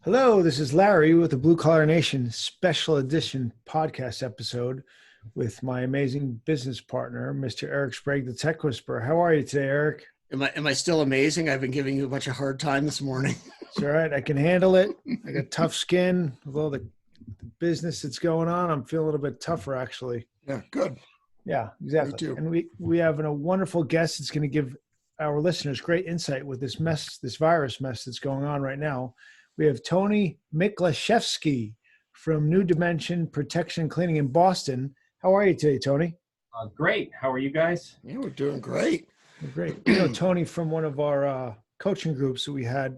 Hello, this is Larry with the Blue Collar Nation special edition podcast episode with my amazing business partner, Mr. Eric Sprague, the Tech Whisperer. How are you today, Eric? Am I still amazing? I've been giving you a bunch of hard time this morning. It's all right. I can handle it. I got tough skin with all the business that's going on. I'm feeling a little bit tougher, actually. Yeah, good. Yeah, Me exactly. too. And we have a wonderful guest that's going to give our listeners great insight with this virus mess that's going on right now. We have Tony Miklashevsky from New Dimension Protection Cleaning in Boston. How are you today, Tony? Great. How are you guys? Yeah, we're doing great. We're great. You know Tony from one of our coaching groups that we had,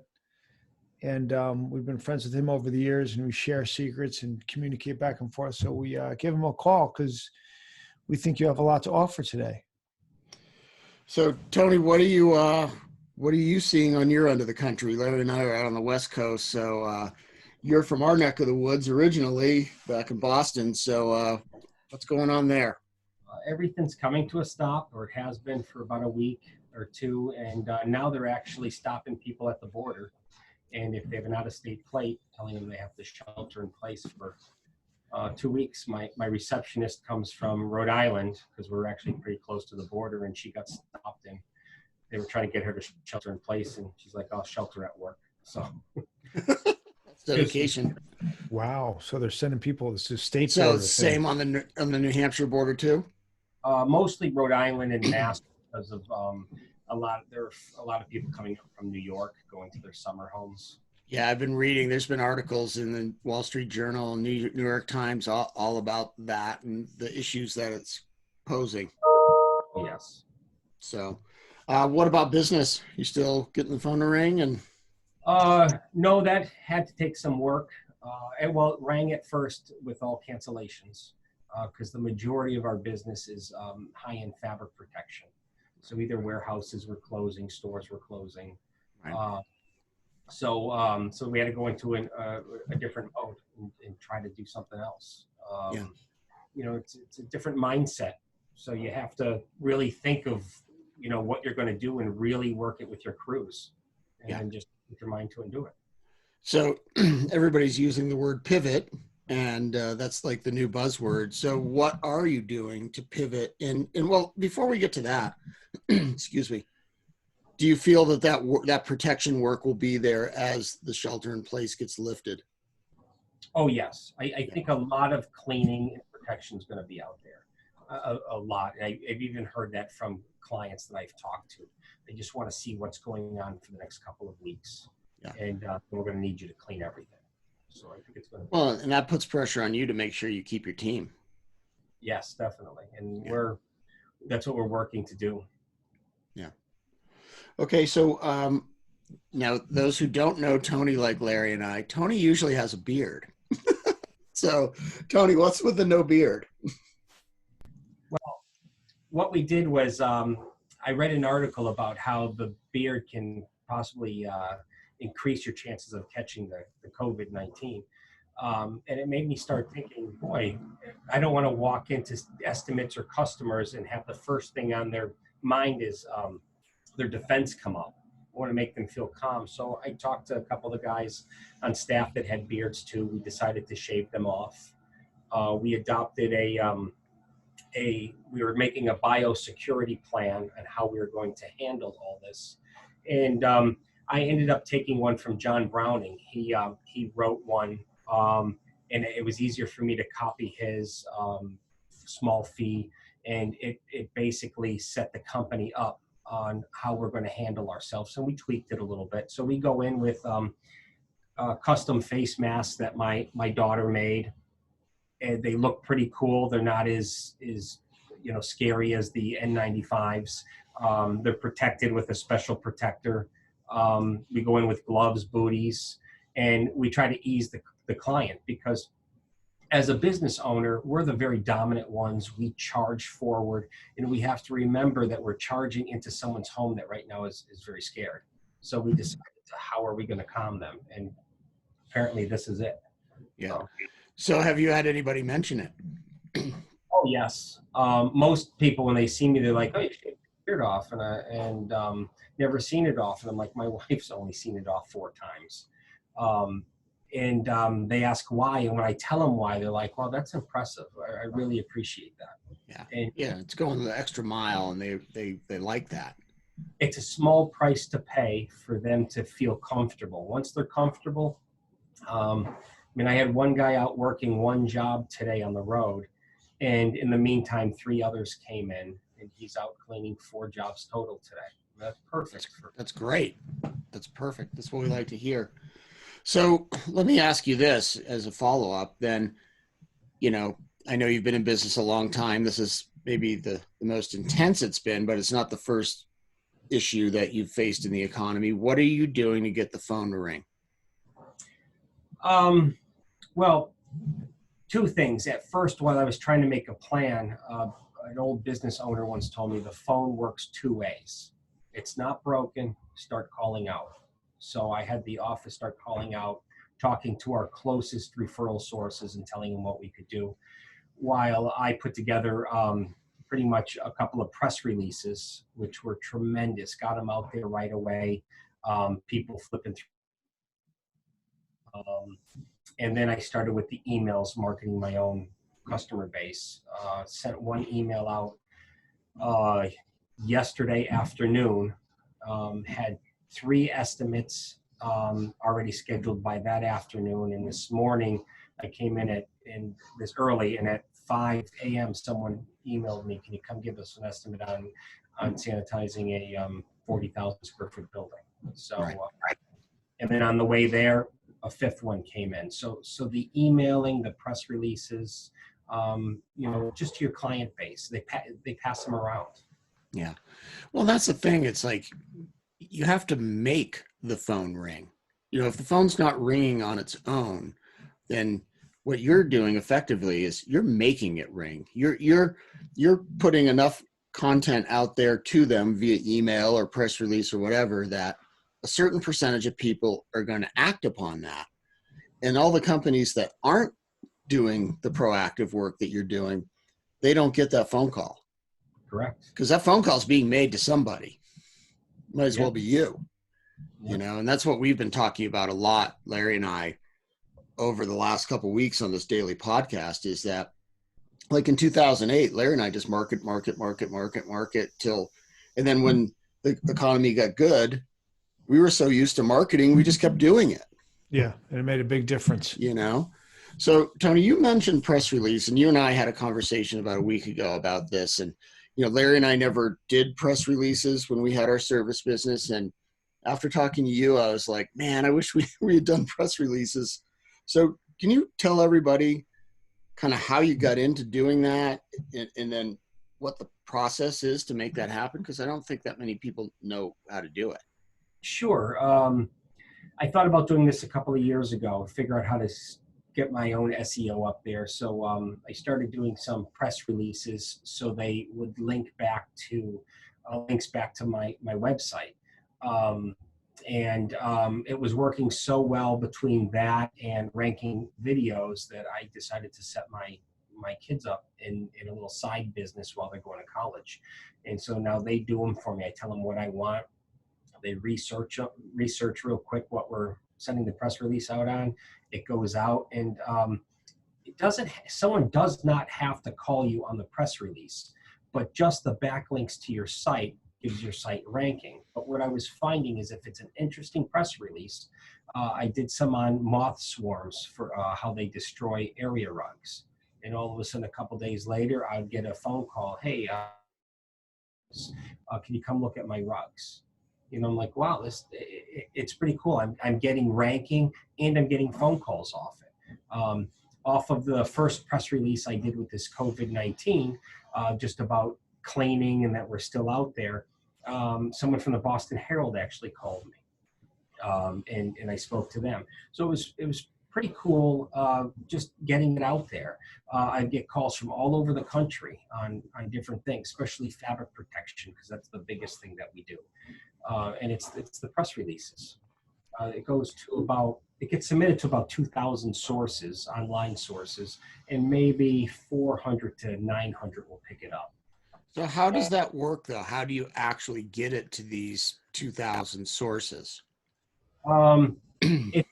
and we've been friends with him over the years, and we share secrets and communicate back and forth. So we gave him a call because we think you have a lot to offer today. So, Tony, what are you seeing on your end of the country? Larry and I are out on the West Coast, so you're from our neck of the woods originally, back in Boston. So, what's going on there? Everything's coming to a stop, or it has been for about a week or two, and now they're actually stopping people at the border. And if they have an out-of-state plate, telling them they have to shelter in place for 2 weeks. My receptionist comes from Rhode Island because we're actually pretty close to the border, and she got stopped, and they were trying to get her to shelter in place, and she's like, "I'll shelter at work." So That's dedication. Wow. So they're sending people to state So border. same on the New Hampshire border too. mostly Rhode Island and Mass because of there are a lot of people coming up from New York going to their summer homes. Yeah, I've been reading. There's been articles in the Wall Street Journal, New York Times, all about that and the issues that it's posing. Yes. So, what about business? You still getting the phone to ring? And No, that had to take some work. It rang at first with all cancellations because the majority of our business is high-end fabric protection. So either warehouses were closing, stores were closing. Right. So we had to go into a different mode and try to do something else. Yeah. You know, it's a different mindset. So you have to really think of, what you're going to do and really work it with your crews and just put your mind to it and do it. So everybody's using the word pivot, and that's like the new buzzword. So what are you doing to pivot? And well, before we get to that, excuse me, do you feel that protection work will be there as the shelter in place gets lifted? Oh, yes. I think a lot of cleaning and protection is going to be out there. A lot. I've even heard that from clients that I've talked to. They just want to see what's going on for the next couple of weeks. Yeah. And we're going to need you to clean everything. So I think it's going to be. Well, and that puts pressure on you to make sure you keep your team. Yes, definitely. And that's what we're working to do. Yeah. Okay. So now those who don't know Tony like Larry and I, Tony usually has a beard. So Tony, what's with the no beard? Well, what we did was I read an article about how the beard can possibly increase your chances of catching the COVID-19. And it made me start thinking, boy, I don't want to walk into estimates or customers and have the first thing on their mind is their defense come up. I want to make them feel calm. So I talked to a couple of the guys on staff that had beards too. We decided to shave them off. We adopted we were making a biosecurity plan on how we were going to handle all this. And I ended up taking one from John Browning. He wrote one, and it was easier for me to copy his small fee. And it basically set the company up on how we're going to handle ourselves. And we tweaked it a little bit. So we go in with custom face masks that my daughter made. And they look pretty cool. They're not as scary as the N95s. They're protected with a special protector. We go in with gloves, booties, and we try to ease the client because as a business owner, we're the very dominant ones. We charge forward, and we have to remember that we're charging into someone's home that right now is very scared. So we decided how are we going to calm them? And apparently this is it. Yeah. So have you had anybody mention it? Oh, yes. Most people, when they see me, they're like, "Oh, you shaved your beard off," and never seen it off. And I'm like, my wife's only seen it off 4 times. and they ask why, and when I tell them why, they're like, "Well, that's impressive. I really appreciate that." Yeah. And Yeah. It's going the extra mile, and they like that. it's a small price to pay for them to feel comfortable. Once they're comfortable, I mean, I had one guy out working one job today on the road, and in the meantime, 3 others came in, and he's out cleaning 4 jobs total today. That's perfect. That's great. That's perfect. That's what we like to hear. So let me ask you this as a follow-up then. You know, I know you've been in business a long time. This is maybe the most intense it's been, but it's not the first issue that you've faced in the economy. What are you doing to get the phone to ring? Well, 2 things. At first, while I was trying to make a plan, an old business owner once told me the phone works 2 ways. It's not broken, start calling out. So I had the office start calling out, talking to our closest referral sources and telling them what we could do, while I put together pretty much a couple of press releases, which were tremendous, got them out there right away, people flipping through. And then I started with the emails, marketing my own customer base. Sent one email out yesterday afternoon, had 3 estimates already scheduled by that afternoon. And this morning I came in this early, and at 5 a.m. someone emailed me, "Can you come give us an estimate on sanitizing a 40,000 square foot building?" So, Right. And then on the way there, a 5th one came in. So the emailing, the press releases, just to your client base, they pass them around. Yeah. Well, that's the thing. It's like you have to make the phone ring. You know, if the phone's not ringing on its own, then what you're doing effectively is you're making it ring. You're putting enough content out there to them via email or press release or whatever that a certain percentage of people are going to act upon that. And all the companies that aren't doing the proactive work that you're doing, they don't get that phone call. Correct. Because that phone call is being made to somebody. Might as Yep. well be you. Yep. You know, and that's what we've been talking about a lot, Larry and I, over the last couple of weeks on this daily podcast, is that like in 2008, Larry and I just market till, and then when the economy got good, we were so used to marketing, we just kept doing it. Yeah, and it made a big difference. You know? So Tony, you mentioned press release, and you and I had a conversation about a week ago about this. And, you know, Larry and I never did press releases when we had our service business. And after talking to you, I was like, man, I wish we had done press releases. So can you tell everybody kind of how you got into doing that, and then what the process is to make that happen? Because I don't think that many people know how to do it. Sure. I thought about doing this a couple of years ago, figure out how to get my own SEO up there. So I started doing some press releases so they would link back to links back to my website. It was working so well between that and ranking videos that I decided to set my kids up in a little side business while they're going to college. And so now they do them for me. I tell them what I want. They research real quick what we're sending the press release out on. It goes out, and someone does not have to call you on the press release, but just the backlinks to your site gives your site ranking. But what I was finding is if it's an interesting press release, I did some on moth swarms for how they destroy area rugs. And all of a sudden, a couple days later, I'd get a phone call, "Hey, can you come look at my rugs?" You know, I'm like, wow, it's pretty cool. I'm getting ranking, and I'm getting phone calls off it. Off of the first press release I did with this COVID-19, just about cleaning and that we're still out there. Someone from the Boston Herald actually called me, and I spoke to them. So it was pretty cool, just getting it out there. I get calls from all over the country on different things, especially fabric protection, because that's the biggest thing that we do. And it's the press releases. It gets submitted to about 2,000 sources, online sources, and maybe 400 to 900 will pick it up. So how does that work, though? How do you actually get it to these 2,000 sources? It's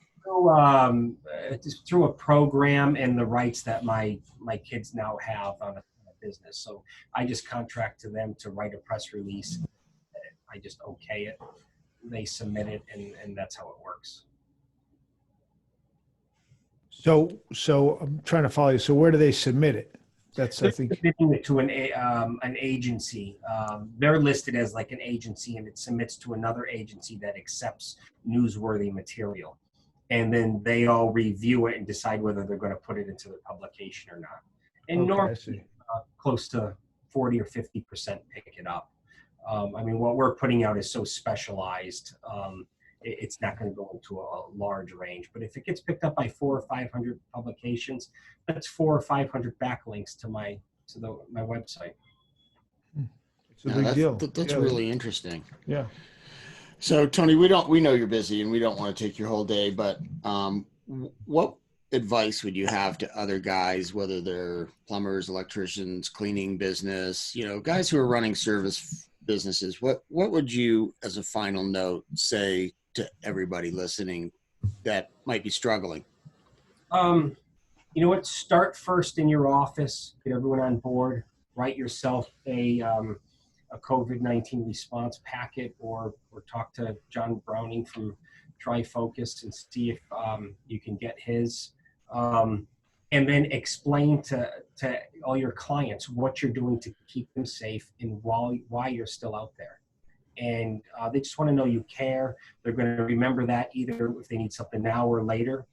Just through a program and the rights that my kids now have on a business. So I just contract to them to write a press release. I just okay it. They submit it, and that's how it works. So I'm trying to follow you. So where do they submit it? That's, I They're think. submitting it to an agency. They're listed as like an agency, and it submits to another agency that accepts newsworthy material. And then they all review it and decide whether they're going to put it into the publication or not. And Okay, I normally, see. close to 40 or 50% pick it up. I mean, what we're putting out is so specialized. It's not going to go into a large range. But if it gets picked up by 400 or 500 publications, that's 400 or 500 backlinks to my website. It's a big deal. That's Yeah. really interesting. Yeah. So Tony, we know you're busy and we don't want to take your whole day, but what advice would you have to other guys, whether they're plumbers, electricians, cleaning business, guys who are running service businesses? What would you, as a final note, say to everybody listening that might be struggling? You know what? Start first in your office. Get everyone on board. Write yourself a COVID-19 response packet, or talk to John Browning from TriFocus and see if you can get his. And then explain to all your clients what you're doing to keep them safe and why you're still out there. And they just want to know you care. They're going to remember that either if they need something now or later.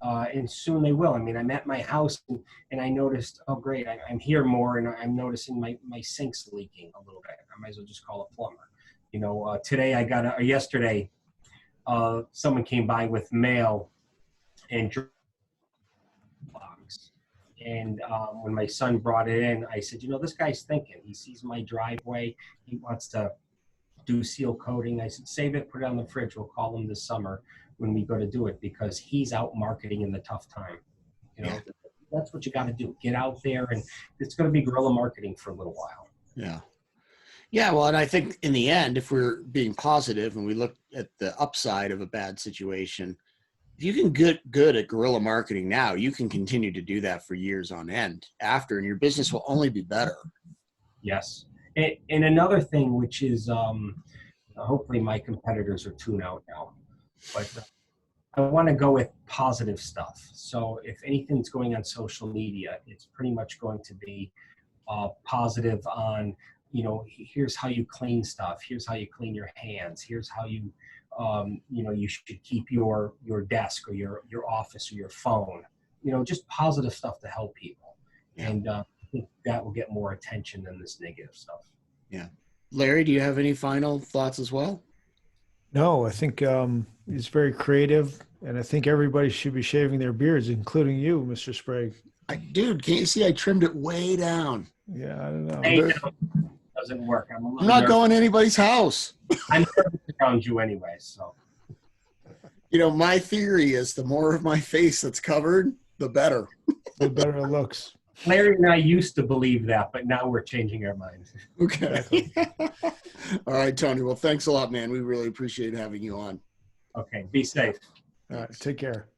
And soon they will. I mean, I'm at my house and I noticed, oh, great, I'm here more, and I'm noticing my sink's leaking a little bit. I might as well just call a plumber. Today yesterday, someone came by with mail and box. And when my son brought it in, I said, this guy's thinking. He sees my driveway. He wants to do seal coating. I said, save it, put it on the fridge. We'll call him this summer when we go to do it, because he's out marketing in the tough time. That's what you got to do. Get out there, and it's going to be guerrilla marketing for a little while. Yeah. Yeah. Well, and I think in the end, if we're being positive and we look at the upside of a bad situation, if you can get good at guerrilla marketing now, you can continue to do that for years on end after, and your business will only be better. Yes. And another thing, which is hopefully my competitors are tuned out now, but I want to go with positive stuff. So if anything's going on social media, it's pretty much going to be positive on, here's how you clean stuff. Here's how you clean your hands. Here's how you, you should keep your desk or your office or your phone, just positive stuff to help people. Yeah. And I think that will get more attention than this negative stuff. Yeah. Larry, do you have any final thoughts as well? No, I think it's very creative, and I think everybody should be shaving their beards, including you, Mr. Sprague. Dude, can't you see I trimmed it way down? Yeah, I don't know. It doesn't work. I'm not going to anybody's house. I'm nervous around you anyway, so. My theory is the more of my face that's covered, the better. The better it looks. Larry and I used to believe that, but now we're changing our minds. Okay. All right, Tony. Well, thanks a lot, man. We really appreciate having you on. Okay. Be safe. All right. Take care.